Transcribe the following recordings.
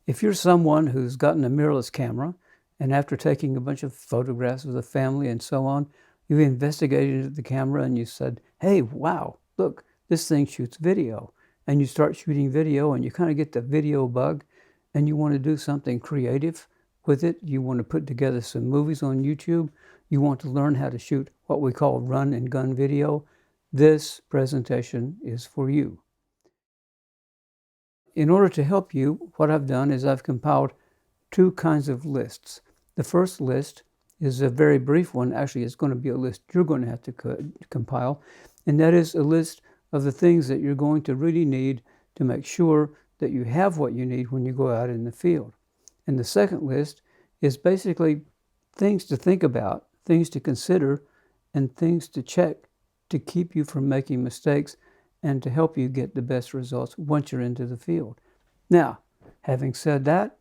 If you're someone who's gotten a mirrorless camera, and after taking a bunch of photographs of the family and so on, you investigated the camera and you said, hey, wow, look, this thing shoots video. And you start shooting video and you kind of get the video bug and you want to do something creative with it. You want to put together some movies on YouTube. You want to learn how to shoot what we call run and gun video. This presentation is for you. In order to help you, what I've done is I've compiled two kinds of lists. The first list is a very brief one. Actually, it's going to be a list you're going to have to compile, and that is a list of the things that you're going to really need to make sure that you have what you need when you go out in the field. And the second list is basically things to think about, things to consider, and things to check to keep you from making mistakes and to help you get the best results once you're into the field. Now, having said that,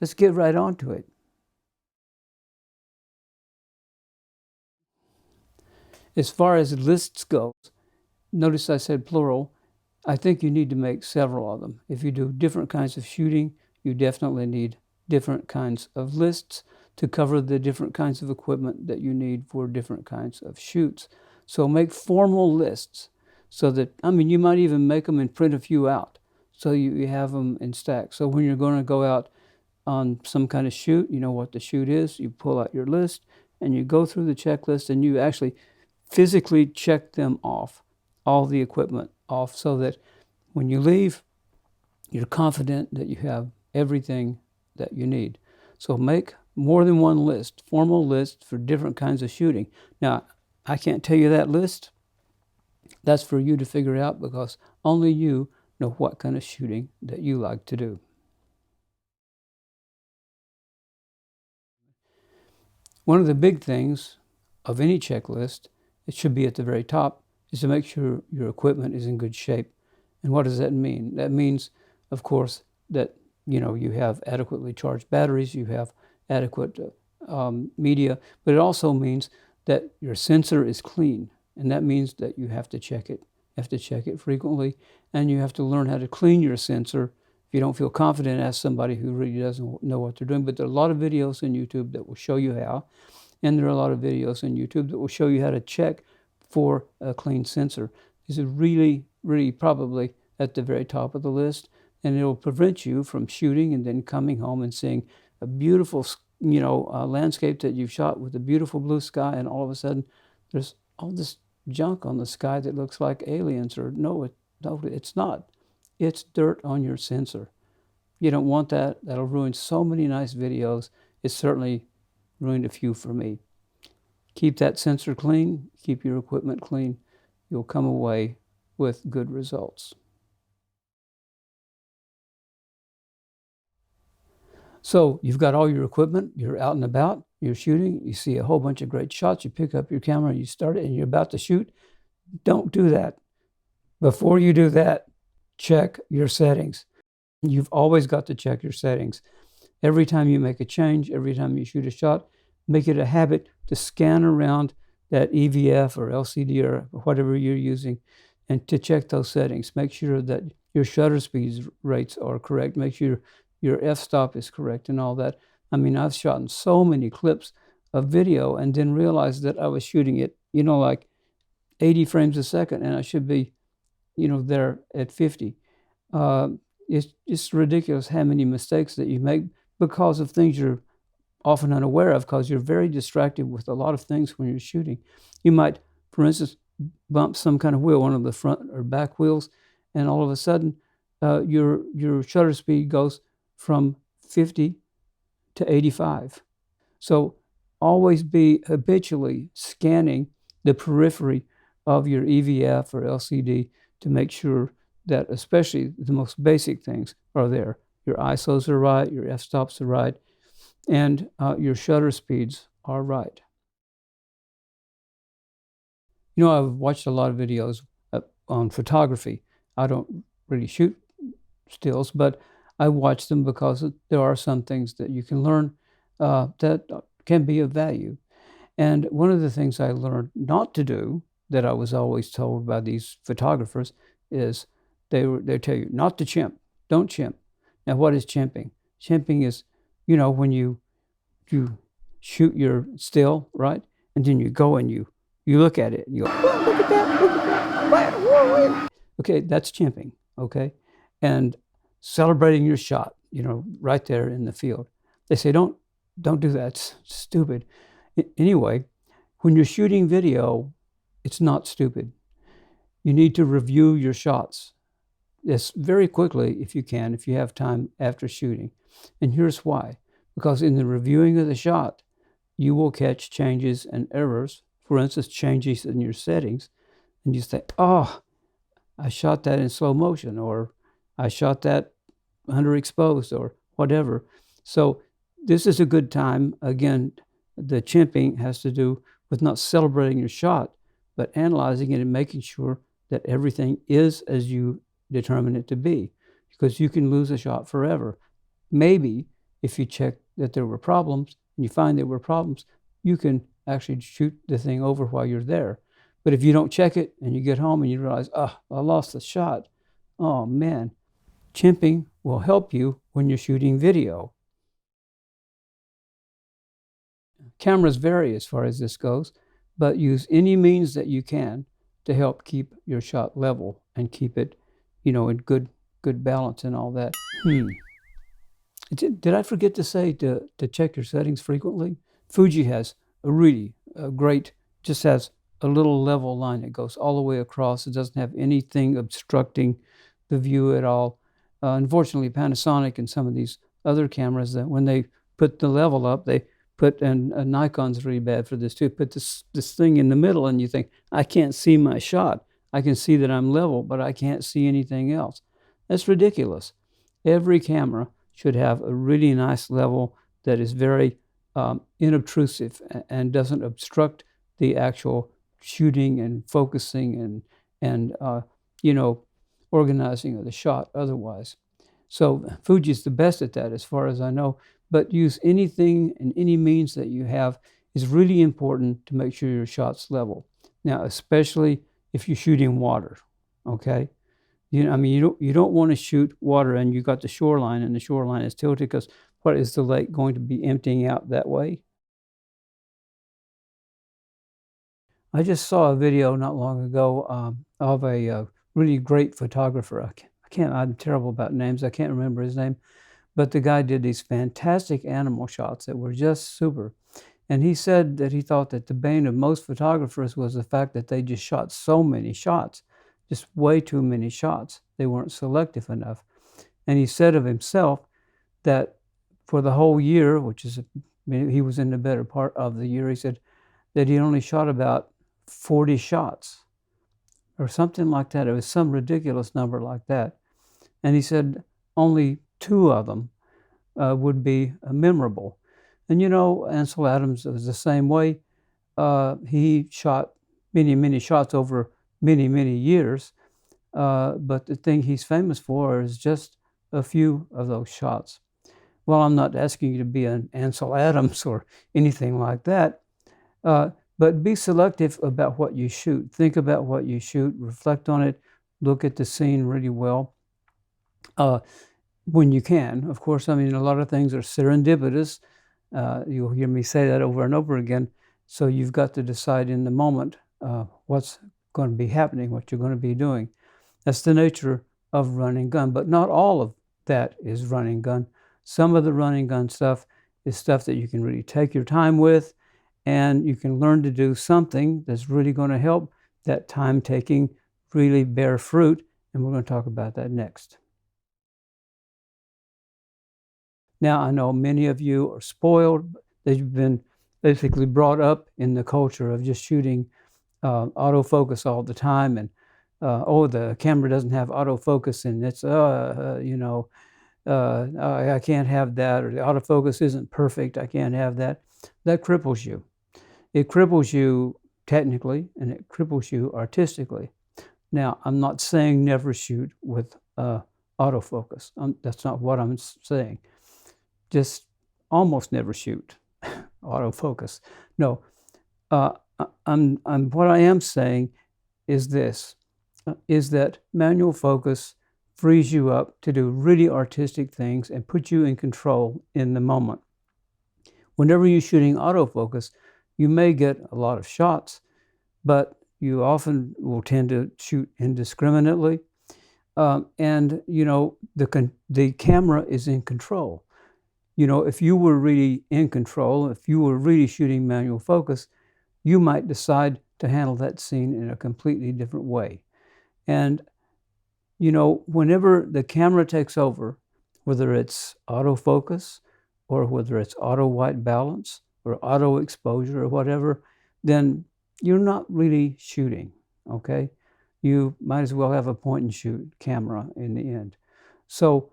let's get right on to it. As far as lists go, notice I said plural. I think you need to make several of them. If you do different kinds of shooting, you definitely need different kinds of lists to cover the different kinds of equipment that you need for different kinds of shoots. So make formal lists so that, you might even make them and print a few out so you have them in stacks. So when you're going to go out on some kind of shoot, you know what the shoot is, you pull out your list and you go through the checklist and you actually physically check them off, all the equipment off, so that when you leave, you're confident that you have everything that you need. So make more than one list, formal list for different kinds of shooting. Now, I can't tell you that list. That's for you to figure out because only you know what kind of shooting that you like to do. One of the big things of any checklist, it should be at the very top, is to make sure your equipment is in good shape. And what does that mean? That means, of course, that you have adequately charged batteries, you have adequate media, but it also means that your sensor is clean. And that means that you have to check it. You have to check it frequently, and you have to learn how to clean your sensor. If you don't feel confident, ask somebody who really doesn't know what they're doing. But there are a lot of videos on YouTube that will show you how, and there are a lot of videos on YouTube that will show you how to check for a clean sensor. This is really, really probably at the very top of the list, and it will prevent you from shooting and then coming home and seeing a beautiful, landscape that you've shot with a beautiful blue sky, and all of a sudden there's all this junk on the sky that looks like aliens, or no, it's not. It's dirt on your sensor. You don't want that. That'll ruin so many nice videos. It certainly ruined a few for me. Keep that sensor clean, keep your equipment clean. You'll come away with good results. So you've got all your equipment, you're out and about, you're shooting, you see a whole bunch of great shots, you pick up your camera, you start it, and you're about to shoot. Don't do that. Before you do that, check your settings. You've always got to check your settings. Every time you make a change, every time you shoot a shot, make it a habit to scan around that EVF or LCD or whatever you're using and to check those settings. Make sure that your shutter speed rates are correct. Make sure your f-stop is correct and all that. I've shot in so many clips of video and then realized that I was shooting it, like 80 frames a second, and I should be, there at 50. It's just ridiculous how many mistakes that you make because of things you're often unaware of, because you're very distracted with a lot of things when you're shooting. You might, for instance, bump some kind of wheel, one of the front or back wheels, and all of a sudden your shutter speed goes from 50 to 85. So always be habitually scanning the periphery of your EVF or LCD to make sure that especially the most basic things are there. Your ISOs are right, your f-stops are right, and your shutter speeds are right. I've watched a lot of videos on photography. I don't really shoot stills, but I watch them because there are some things that you can learn that can be of value. And one of the things I learned not to do, that I was always told by these photographers, is they tell you not to chimp, don't chimp. Now, what is chimping? Chimping is, when you shoot your still, right? And then you go and you look at it and you go, "Oh, look at that, look at that. Okay, that's chimping, okay? And celebrating your shot, right there in the field. They say, don't do that. It's stupid. Anyway, when you're shooting video, it's not stupid. You need to review your shots. Yes, very quickly if you can, if you have time after shooting. And here's why. Because in the reviewing of the shot, you will catch changes and errors. For instance, changes in your settings. And you say, oh, I shot that in slow motion, or I shot that underexposed, or whatever. So this is a good time. Again, the chimping has to do with not celebrating your shot, but analyzing it and making sure that everything is as you determine it to be, because you can lose a shot forever. Maybe if you check that there were problems and you find there were problems, you can actually shoot the thing over while you're there. But if you don't check it and you get home and you realize, I lost the shot, oh man, chimping will help you when you're shooting video. Cameras vary as far as this goes, but use any means that you can to help keep your shot level and keep it, in good balance and all that. Did I forget to say to check your settings frequently? Fuji has a really great, just has a little level line that goes all the way across. It doesn't have anything obstructing the view at all. Unfortunately, Panasonic and some of these other cameras, that when they put the level up, they put, and Nikon's really bad for this too, put this thing in the middle, and you think, I can't see my shot. I can see that I'm level, but I can't see anything else. That's ridiculous. Every camera should have a really nice level that is very inobtrusive and doesn't obstruct the actual shooting and focusing and organizing of the shot otherwise. So Fuji's the best at that as far as I know, but use anything and any means that you have is really important to make sure your shot's level. Now, especially if you're shooting water, okay? You don't want to shoot water and you got the shoreline and the shoreline is tilted, because what is the lake going to be emptying out that way? I just saw a video not long ago of a really great photographer. I'm terrible about names. I can't remember his name, but the guy did these fantastic animal shots that were just super. And he said that he thought that the bane of most photographers was the fact that they just shot so many shots, just way too many shots. They weren't selective enough. And he said of himself that for the whole year, he was in the better part of the year, he said that he only shot about 40 shots or something like that. It was some ridiculous number like that. And he said only 2 of them would be memorable. And Ansel Adams was the same way. He shot many, many shots over many, many years. But the thing he's famous for is just a few of those shots. Well, I'm not asking you to be an Ansel Adams or anything like that. But be selective about what you shoot. Think about what you shoot, reflect on it, look at the scene really well. When you can, of course, a lot of things are serendipitous. You'll hear me say that over and over again. So you've got to decide in the moment what's going to be happening, what you're going to be doing. That's the nature of running gun, but not all of that is running gun. Some of the running gun stuff is stuff that you can really take your time with, and you can learn to do something that's really going to help that time taking really bear fruit, and we're going to talk about that next. Now, I know many of you are spoiled, that you've been basically brought up in the culture of just shooting autofocus all the time, and the camera doesn't have autofocus, and it's I can't have that, or the autofocus isn't perfect, I can't have that. That cripples you. It cripples you technically, and it cripples you artistically. Now, I'm not saying never shoot with autofocus. That's not what I'm saying. Just almost never shoot autofocus. No, what I am saying is this, is that manual focus frees you up to do really artistic things and put you in control in the moment. Whenever you're shooting autofocus, you may get a lot of shots, but you often will tend to shoot indiscriminately. And the camera is in control. If you were really in control, if you were really shooting manual focus, you might decide to handle that scene in a completely different way. And whenever the camera takes over, whether it's autofocus or whether it's auto white balance or auto exposure or whatever, then you're not really shooting, okay? You might as well have a point and shoot camera in the end. So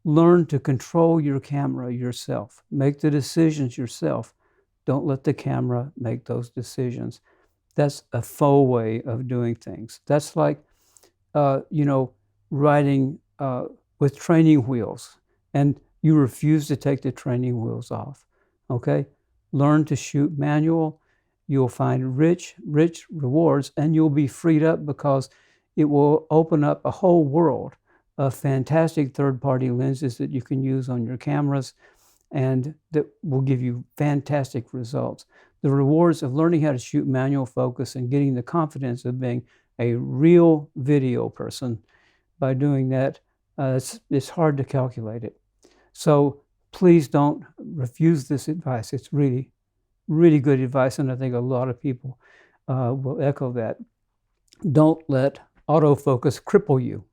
learn to control your camera yourself. Make the decisions yourself. Don't let the camera make those decisions. That's a faux way of doing things. That's like, riding with training wheels, and you refuse to take the training wheels off, okay? Learn to shoot manual. You'll find rich rewards, and you'll be freed up because it will open up a whole world of fantastic third-party lenses that you can use on your cameras and that will give you fantastic results. The rewards of learning how to shoot manual focus and getting the confidence of being a real video person by doing that, it's hard to calculate it. So please don't refuse this advice. It's really, really good advice, and I think a lot of people will echo that. Don't let autofocus cripple you.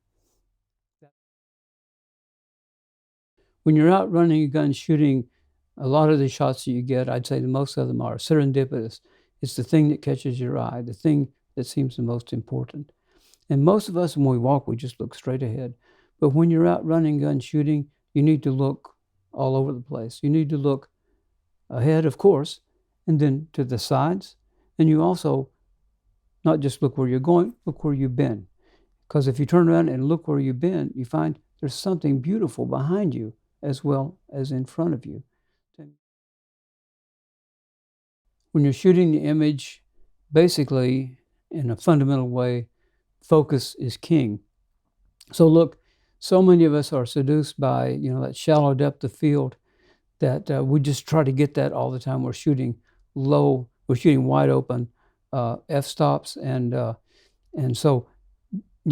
When you're out running a gun shooting, a lot of the shots that you get, I'd say most of them are serendipitous. It's the thing that catches your eye, the thing that seems the most important. And most of us, when we walk, we just look straight ahead. But when you're out running gun shooting, you need to look all over the place. You need to look ahead, of course, and then to the sides. And you also not just look where you're going, look where you've been. Because if you turn around and look where you've been, you find there's something beautiful behind you as well as in front of you. When you're shooting the image, basically, in a fundamental way, focus is king. So look, so many of us are seduced by, that shallow depth of field that we just try to get that all the time. We're shooting low, we're shooting wide open f-stops, and so,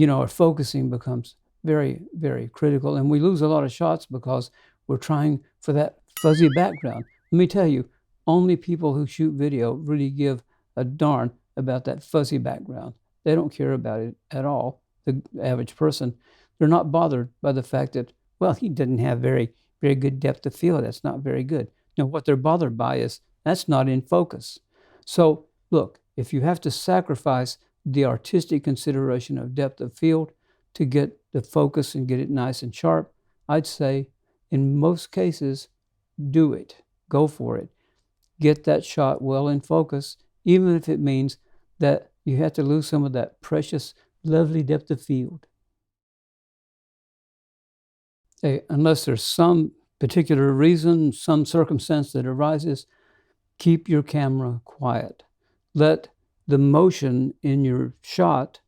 our focusing becomes very, very critical, and we lose a lot of shots because we're trying for that fuzzy background. Let me tell you, only people who shoot video really give a darn about that fuzzy background. They don't care about it at all. The average person, they're not bothered by the fact that, well, he didn't have very, very good depth of field. That's not very good. Now, what they're bothered by is that's not in focus. So, look, if you have to sacrifice the artistic consideration of depth of field to get the focus and get it nice and sharp, I'd say in most cases, do it. Go for it. Get that shot well in focus, even if it means that you have to lose some of that precious, lovely depth of field. Unless there's some particular reason, some circumstance that arises, keep your camera quiet. Let the motion in your shot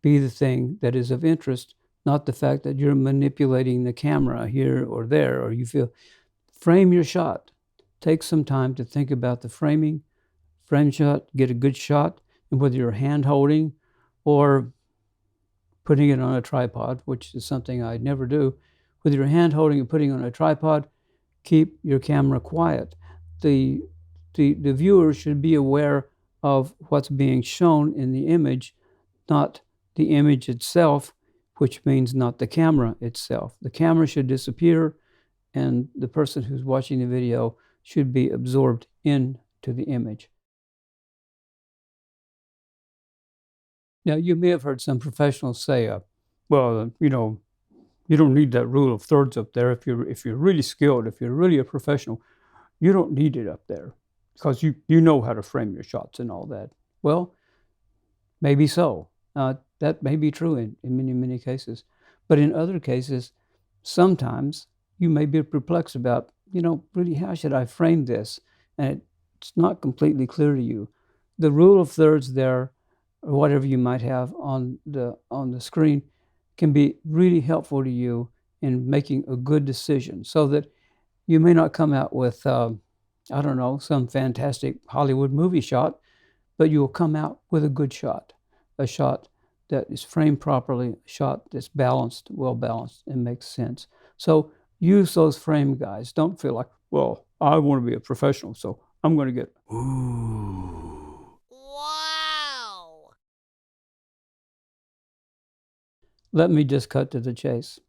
be the thing that is of interest, not the fact that you're manipulating the camera here or there, or you feel. Frame your shot. Take some time to think about the framing. Frame shot, get a good shot, and whether you're hand holding or putting it on a tripod, which is something I never do, whether you're hand holding or putting it on a tripod, keep your camera quiet. The viewer should be aware of what's being shown in the image, not the image itself, which means not the camera itself. The camera should disappear, and the person who's watching the video should be absorbed into the image. Now, you may have heard some professionals say, well, you don't need that rule of thirds up there. If you're really skilled, if you're really a professional, you don't need it up there because you know how to frame your shots and all that. Well, maybe so. That may be true in many, many cases. But in other cases, sometimes you may be perplexed about, really, how should I frame this? And it's not completely clear to you. The rule of thirds there, or whatever you might have on the screen, can be really helpful to you in making a good decision, so that you may not come out with, I don't know, some fantastic Hollywood movie shot, but you'll come out with a good shot, a shot that is framed properly, a shot that's balanced, well balanced, and makes sense. So use those frame guides. Don't feel like, well, I want to be a professional, so I'm going to get. Ooh. Wow. Let me just cut to the chase.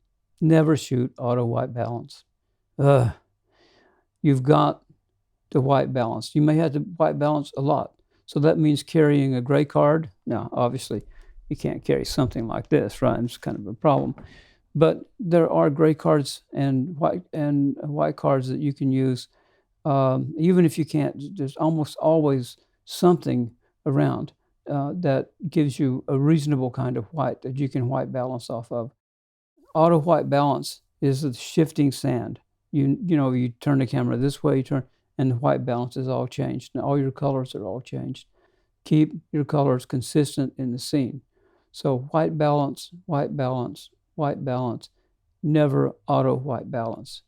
Never shoot auto white balance. You've got to white balance. You may have to white balance a lot. So that means carrying a gray card. Now, obviously, you can't carry something like this, right? It's kind of a problem. But there are gray cards and white cards that you can use. Even if you can't, there's almost always something around that gives you a reasonable kind of white that you can white balance off of. Auto white balance is the shifting sand. You turn the camera this way, and the white balance is all changed. And all your colors are all changed. Keep your colors consistent in the scene. So white balance, white balance, white balance, never auto white balance.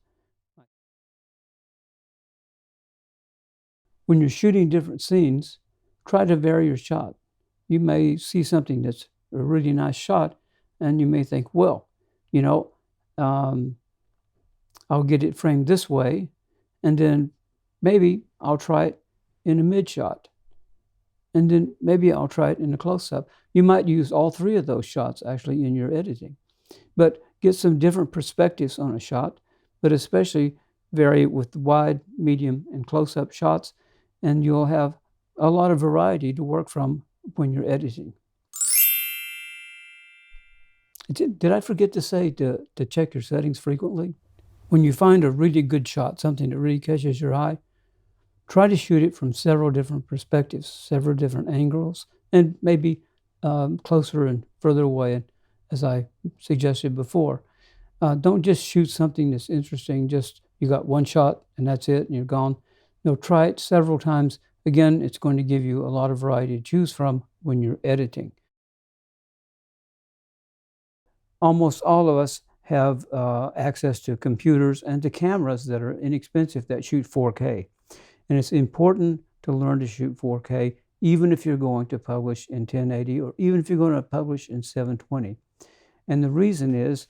When you're shooting different scenes, try to vary your shot. You may see something that's a really nice shot, and you may think, well, I'll get it framed this way, and then maybe I'll try it in a mid shot, and then maybe I'll try it in a close-up. You might use all three of those shots actually in your editing, but get some different perspectives on a shot, but especially vary with wide, medium, and close-up shots, and you'll have a lot of variety to work from when you're editing. Did I forget to say to check your settings frequently? When you find a really good shot, something that really catches your eye, try to shoot it from several different perspectives, several different angles, and maybe closer and further away, as I suggested before. Don't just shoot something that's interesting, just you got one shot and that's it and you're gone. No, try it several times. Again, it's going to give you a lot of variety to choose from when you're editing. Almost all of us have access to computers and to cameras that are inexpensive that shoot 4K. And it's important to learn to shoot 4K, even if you're going to publish in 1080 or even if you're going to publish in 720. And the reason is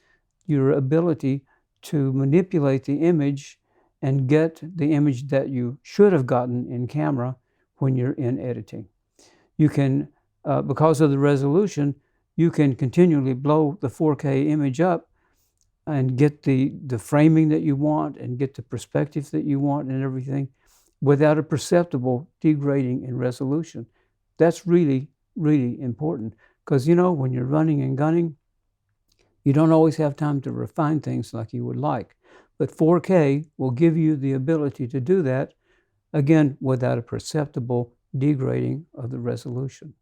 your ability to manipulate the image and get the image that you should have gotten in camera when you're in editing. You can, because of the resolution, you can continually blow the 4K image up and get the framing that you want and get the perspective that you want and everything without a perceptible degrading in resolution. That's really, really important because, when you're running and gunning, you don't always have time to refine things like you would like. But 4K will give you the ability to do that, again, without a perceptible degrading of the resolution.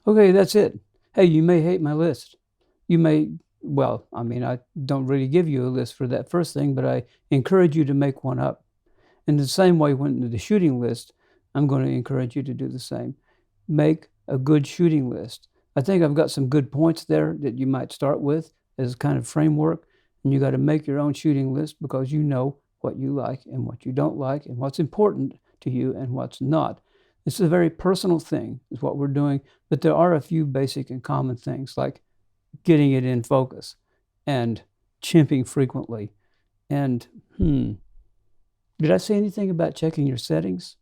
Okay, that's it. Hey, you may hate my list. You may, I don't really give you a list for that first thing, but I encourage you to make one up. In the same way, when the shooting list, I'm going to encourage you to do the same. Make a good shooting list. I think I've got some good points there that you might start with as kind of framework, and you got to make your own shooting list because you know what you like and what you don't like and what's important to you and what's not. It's a very personal thing is what we're doing, but there are a few basic and common things like getting it in focus and chimping frequently. And did I say anything about checking your settings?